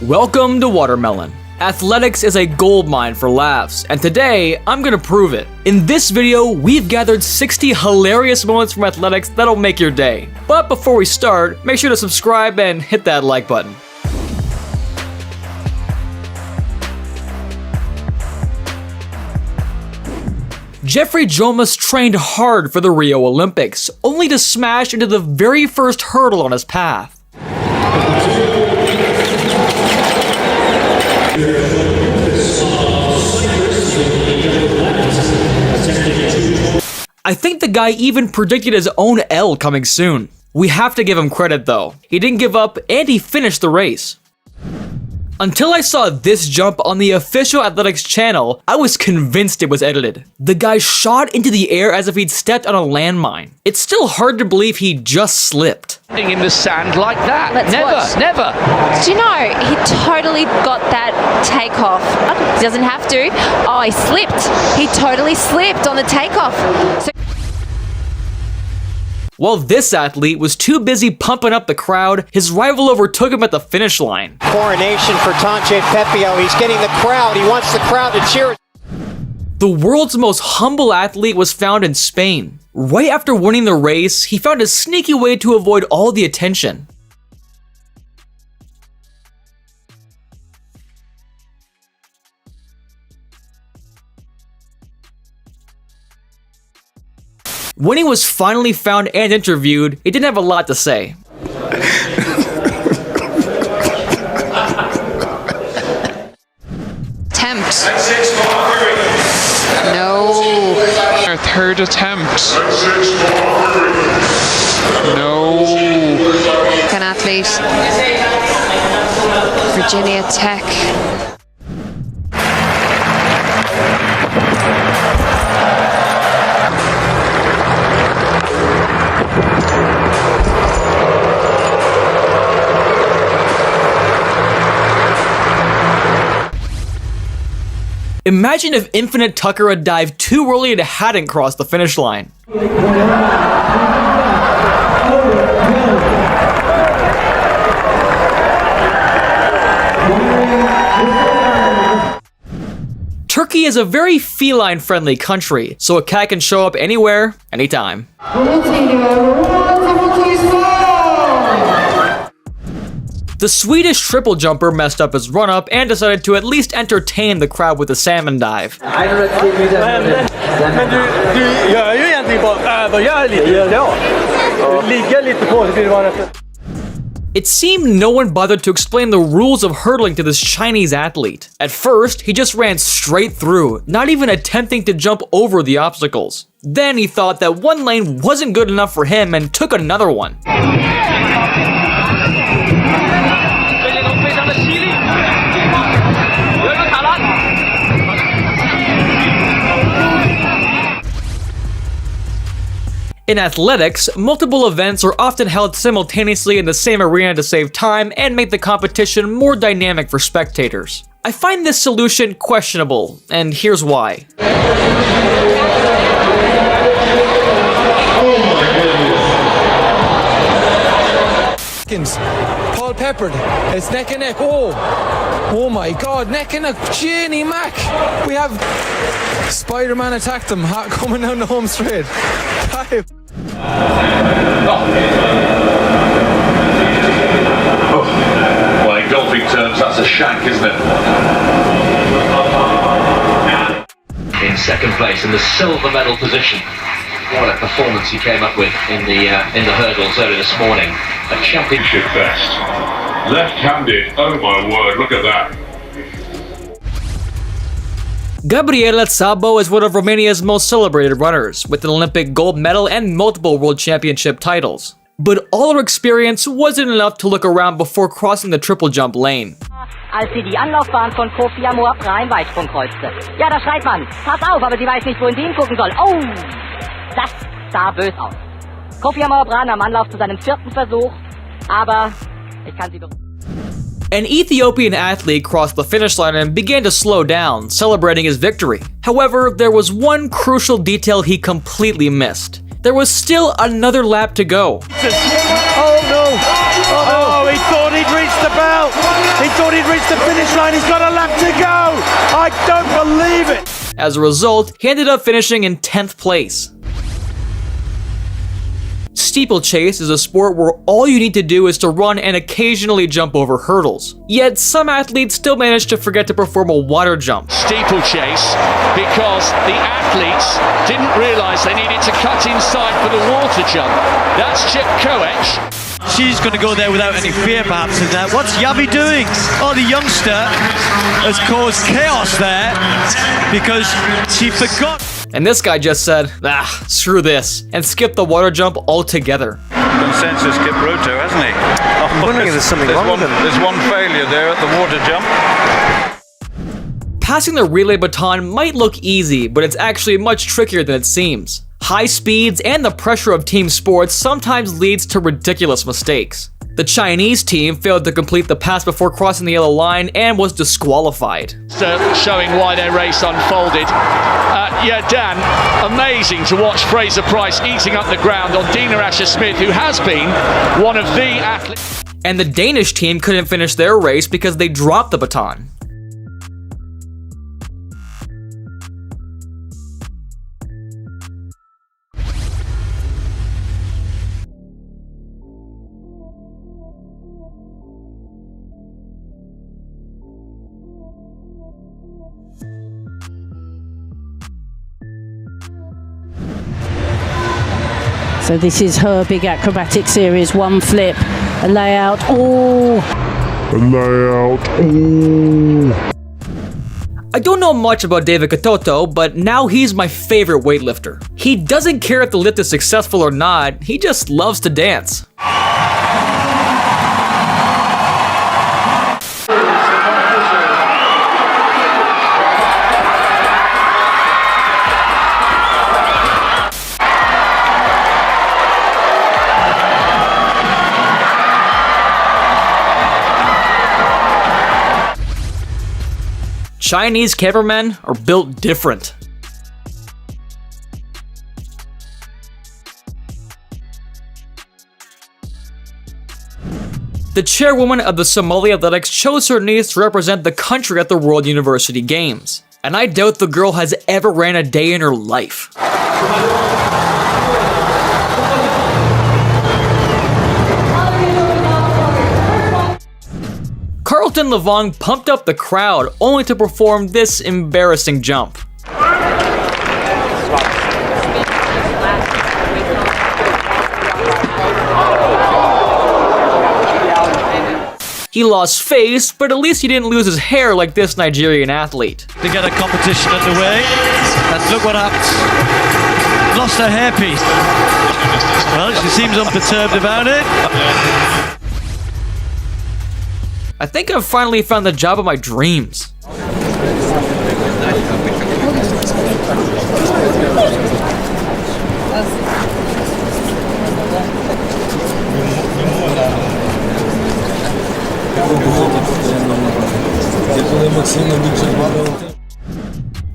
Welcome to Watermelon. Athletics is a goldmine for laughs, and today, I'm gonna prove it. In this video, we've gathered 60 hilarious moments from athletics that'll make your day. But before we start, make sure to subscribe and hit that like button. Jeffrey Jomas trained hard for the Rio Olympics, only to smash into the very first hurdle on his path. I think the guy even predicted his own L coming soon. We have to give him credit though. He didn't give up and he finished the race. Until I saw this jump on the official athletics channel, I was convinced it was edited. The guy shot into the air as if he'd stepped on a landmine. It's still hard to believe he just slipped. In the sand like that. Let's watch. Never. Do you know, he totally got that takeoff. He doesn't have to. Oh, he slipped. He totally slipped on the takeoff. While this athlete was too busy pumping up the crowd, his rival overtook him at the finish line. Coronation for Tonche Pepio. He's getting the crowd. He wants the crowd to cheer. The world's most humble athlete was found in Spain. Right after winning the race, he found a sneaky way to avoid all the attention. When he was finally found and interviewed, he didn't have a lot to say. Attempt. No. Our third attempt. No. An athlete. Virginia Tech. Imagine if Infinite Tucker had dived too early and hadn't crossed the finish line. Turkey is a very feline-friendly country, so a cat can show up anywhere, anytime. The Swedish triple jumper messed up his run-up and decided to at least entertain the crowd with a salmon dive. It seemed no one bothered to explain the rules of hurdling to this Chinese athlete. At first, he just ran straight through, not even attempting to jump over the obstacles. Then he thought that one lane wasn't good enough for him and took another one. In athletics, multiple events are often held simultaneously in the same arena to save time and make the competition more dynamic for spectators. I find this solution questionable, and here's why. Paul Peppered, it's neck and neck. Oh my God, neck and neck. Jenny Mac. We have Spider-Man attacked him, coming down the home straight. Well, in golfing terms, that's a shank, isn't it? In second place in the silver medal position. What a performance he came up with in the hurdles early this morning. A championship Best. Left-handed. Oh my word, look at that. Gabriela Szabo is one of Romania's most celebrated runners, with an Olympic gold medal and multiple world championship titles. But all her experience wasn't enough to look around before crossing the triple jump lane. Als sie die Anlaufbahn von Kofi Amor-Prime Weitsprung kreuzte. Ja, da schreit man, pass auf, aber sie weiß nicht, wohin sie hingucken soll. Oh, das sah bös aus. Kofi Amor-Prime am Anlauf zu seinem vierten Versuch, aber ich kann sie beruhigen. An Ethiopian athlete crossed the finish line and began to slow down, celebrating his victory. However, there was one crucial detail he completely missed. There was still another lap to go. Oh no! Oh, he thought he'd reached the belt! He thought he'd reached the finish line. He's got a lap to go. I don't believe it. As a result, he ended up finishing in 10th place. Steeplechase is a sport where all you need to do is to run and occasionally jump over hurdles. Yet some athletes still manage to forget to perform a water jump. Steeplechase, because the athletes didn't realise they needed to cut inside for the water jump. That's Chip Koech. She's going to go there without any fear, perhaps. And what's Yavi doing? Oh, the youngster has caused chaos there because she forgot. And this guy just said, screw this, and skipped the water jump altogether. Consensus Kipruto, hasn't he? I'm wondering if there's something wrong with him. There's one failure there at the water jump. Passing the relay baton might look easy, but it's actually much trickier than it seems. High speeds and the pressure of team sports sometimes leads to ridiculous mistakes. The Chinese team failed to complete the pass before crossing the yellow line and was disqualified. Showing why their race unfolded. Dan, amazing to watch Fraser Price eating up the ground on Dina Asher-Smith, who has been one of the athletes. And the Danish team couldn't finish their race because they dropped the baton. So this is her big acrobatic series, one flip, a layout, I don't know much about David Katoto, but now he's my favorite weightlifter. He doesn't care if the lift is successful or not, he just loves to dance. Chinese cameramen are built different. The chairwoman of the Somali Athletics chose her niece to represent the country at the World University Games. And I doubt the girl has ever ran a day in her life. Carlton Levong pumped up the crowd only to perform this embarrassing jump. He lost face, but at least he didn't lose his hair like this Nigerian athlete. To get a competition underway, and look what happened. Lost her hairpiece. Well, she seems unperturbed about it. I think I've finally found the job of my dreams.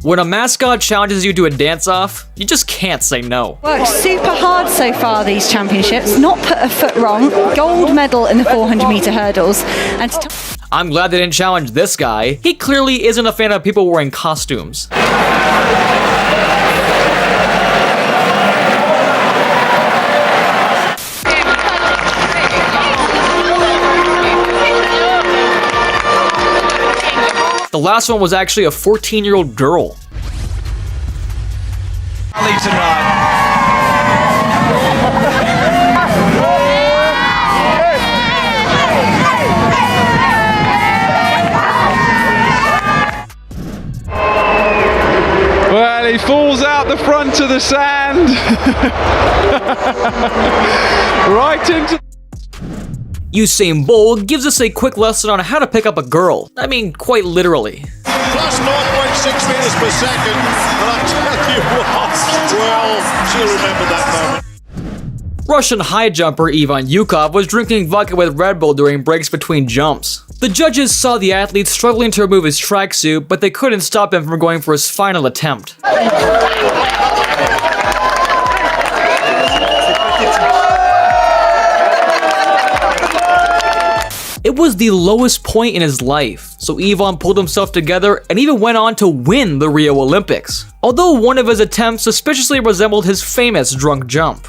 When a mascot challenges you to a dance-off, you just can't say no. Worked super hard so far these championships, not put a foot wrong, gold medal in the 400-meter hurdles, and I'm glad they didn't challenge this guy. He clearly isn't a fan of people wearing costumes. The last one was actually a 14-year-old girl. Well, he falls out the front of the sand. Right into... Usain Bolt gives us a quick lesson on how to pick up a girl. I mean, quite literally. Plus 0.6 meters per second, and I tell you what, well, she'll remember that moment. Russian high jumper Ivan Yukov was drinking vodka with Red Bull during breaks between jumps. The judges saw the athlete struggling to remove his tracksuit, but they couldn't stop him from going for his final attempt. It It was the lowest point in his life, so Ivan pulled himself together and even went on to win the Rio Olympics, although one of his attempts suspiciously resembled his famous drunk jump.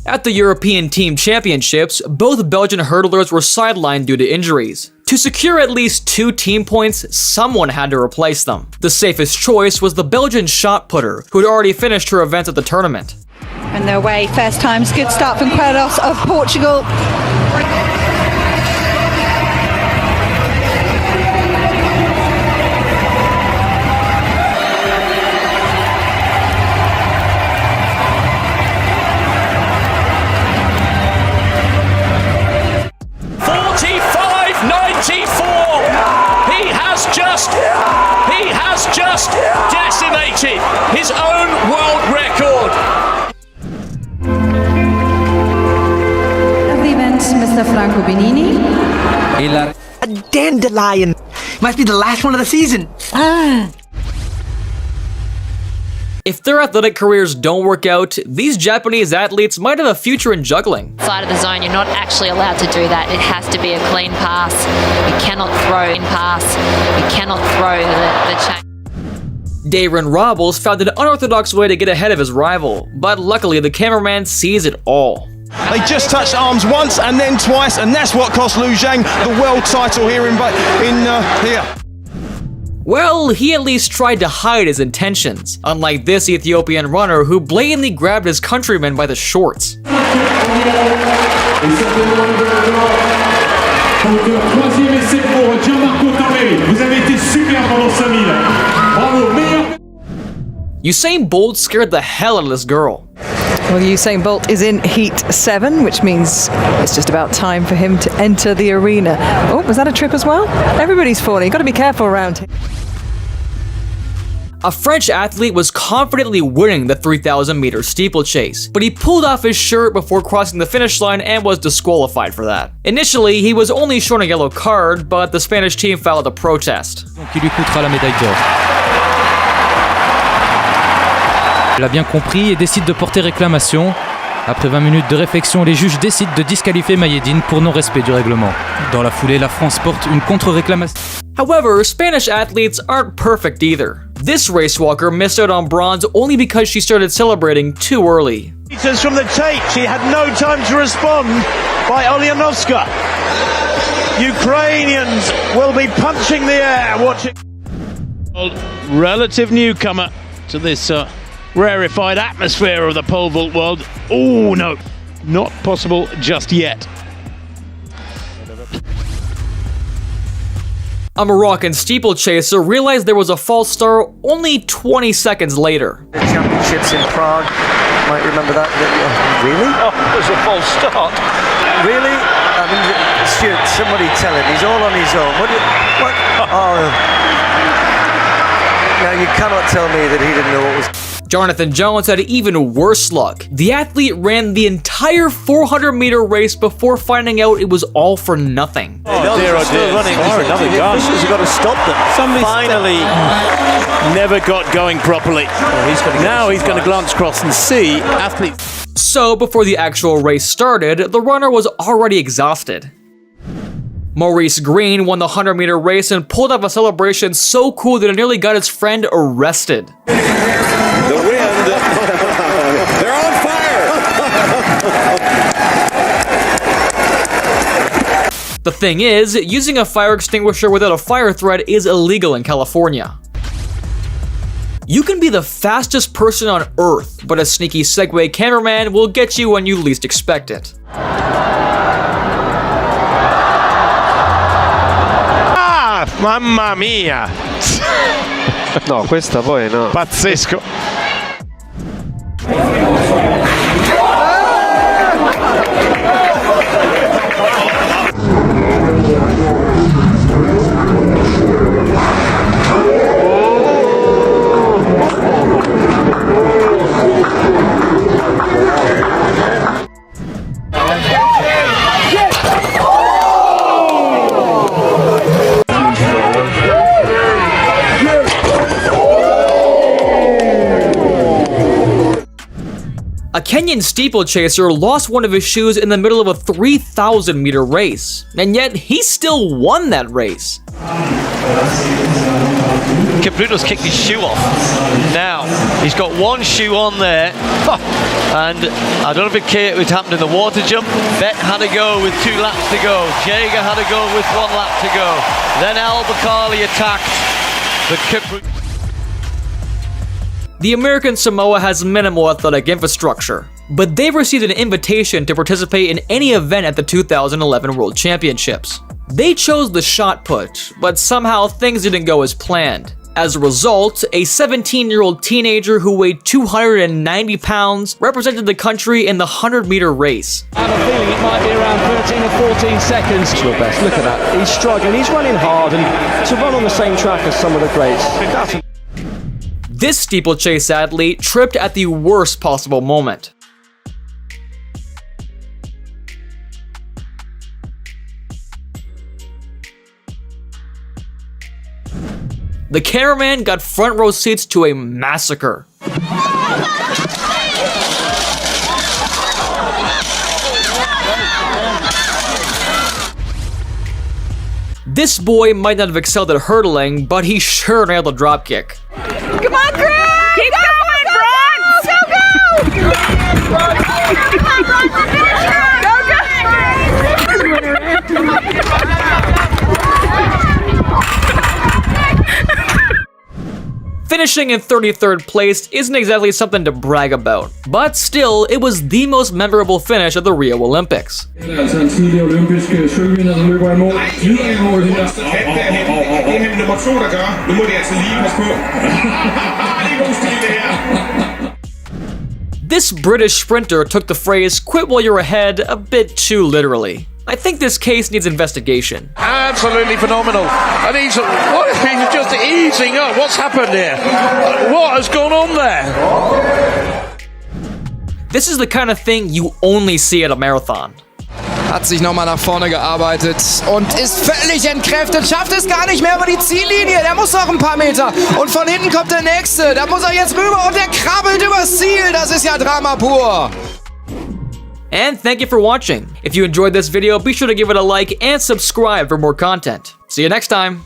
At the European Team Championships, both Belgian hurdlers were sidelined due to injuries. To secure at least 2 team points, someone had to replace them. The safest choice was the Belgian shot putter, who had already finished her events at the tournament. And their way, first times, good start from Queiroz of Portugal. He has just decimated his own world record. Of the event, Mr. Franco Benini. A dandelion. Must be the last one of the season. If their athletic careers don't work out, these Japanese athletes might have a future in juggling. Side of the zone, you're not actually allowed to do that. It has to be a clean pass. You cannot throw in pass. You cannot throw the chain. Darren Robles found an unorthodox way to get ahead of his rival, but luckily the cameraman sees it all. They just touched arms once and then twice, and that's what cost Liu Zhang the world title here here. Well, he at least tried to hide his intentions, unlike this Ethiopian runner who blatantly grabbed his countryman by the shorts. Usain Bolt scared the hell out of this girl. Well, Usain Bolt is in Heat 7, which means it's just about time for him to enter the arena. Oh, was that a trip as well? Everybody's falling. You've got to be careful around here. A French athlete was confidently winning the 3,000-meter steeplechase, but he pulled off his shirt before crossing the finish line and was disqualified for that. Initially, he was only shown a yellow card, but the Spanish team filed a protest. Qui lui coûtera la médaille d'or. Il a bien compris et décide de porter réclamation. Après 20 minutes de réflexion, les juges décident de disqualifier Mayedine pour non-respect du règlement. Dans la foulée, la France porte une contre-réclamation. However, Spanish athletes aren't perfect either. This racewalker missed out on bronze only because she started celebrating too early. Meters from the tape, she had no time to respond by Olyanovska. Ukrainians will be punching the air watching. Relative newcomer to this rarefied atmosphere of the pole vault world. Oh no, not possible just yet. A Moroccan steeplechaser realized there was a false start only 20 seconds later. The championships in Prague, might remember that. Really? Oh, there's a false start. Really? I mean, Stuart, somebody tell him, he's all on his own. What? Oh. Now, you cannot tell me that he didn't know what was... Jonathan Jones had even worse luck. The athlete ran the entire 400-meter race before finding out it was all for nothing. Oh dear, still running for another gosh. You've got to stop them. Somebody finally never got going properly. Now he's going to glance across and see athletes. So, before the actual race started, the runner was already exhausted. Maurice Green won the 100-meter race and pulled off a celebration so cool that it nearly got his friend arrested. The wind, they're on fire! The thing is, using a fire extinguisher without a fire threat is illegal in California. You can be the fastest person on Earth, but a sneaky Segway cameraman will get you when you least expect it. Ah, mamma mia! No, questa poi no. Pazzesco. A Kenyan steeplechaser lost one of his shoes in the middle of a 3,000-meter race, and yet he still won that race. Kipruto's kicked his shoe off. Now, he's got one shoe on there. And I don't know if it happened in the water jump. Beck had to go with 2 laps to go. Jaeger had to go with 1 lap to go. Then Al Bakkali attacked. But Kipruto... The American Samoa has minimal athletic infrastructure, but they've received an invitation to participate in any event at the 2011 World Championships. They chose the shot put, but somehow things didn't go as planned. As a result, a 17-year-old teenager who weighed 290 pounds represented the country in the 100-meter race. I have a feeling it might be around 13 or 14 seconds. Best. Look at that. He's struggling. He's running hard, and to run on the same track as some of the greats, This steeplechase athlete tripped at the worst possible moment. The cameraman got front row seats to a massacre. This boy might not have excelled at hurdling, but he sure nailed a dropkick. Come on, Greg! Keep going, Finishing in 33rd place isn't exactly something to brag about, but still, it was the most memorable finish of the Rio Olympics. This British sprinter took the phrase "quit while you're ahead" a bit too literally. I think this case needs investigation. absolutely phenomenal. And he's just easing up. What's happened here? What has gone on there? This is the kind of thing you only see at a marathon. Hat sich nochmal nach vorne gearbeitet und ist völlig entkräftet, schafft es gar nicht mehr über die Ziellinie, der muss noch ein paar Meter und von hinten kommt der Nächste, da muss er jetzt rüber und der krabbelt übers Ziel, das ist ja Drama pur. And thank you for watching. If you enjoyed this video, be sure to give it a like and subscribe for more content. See you next time!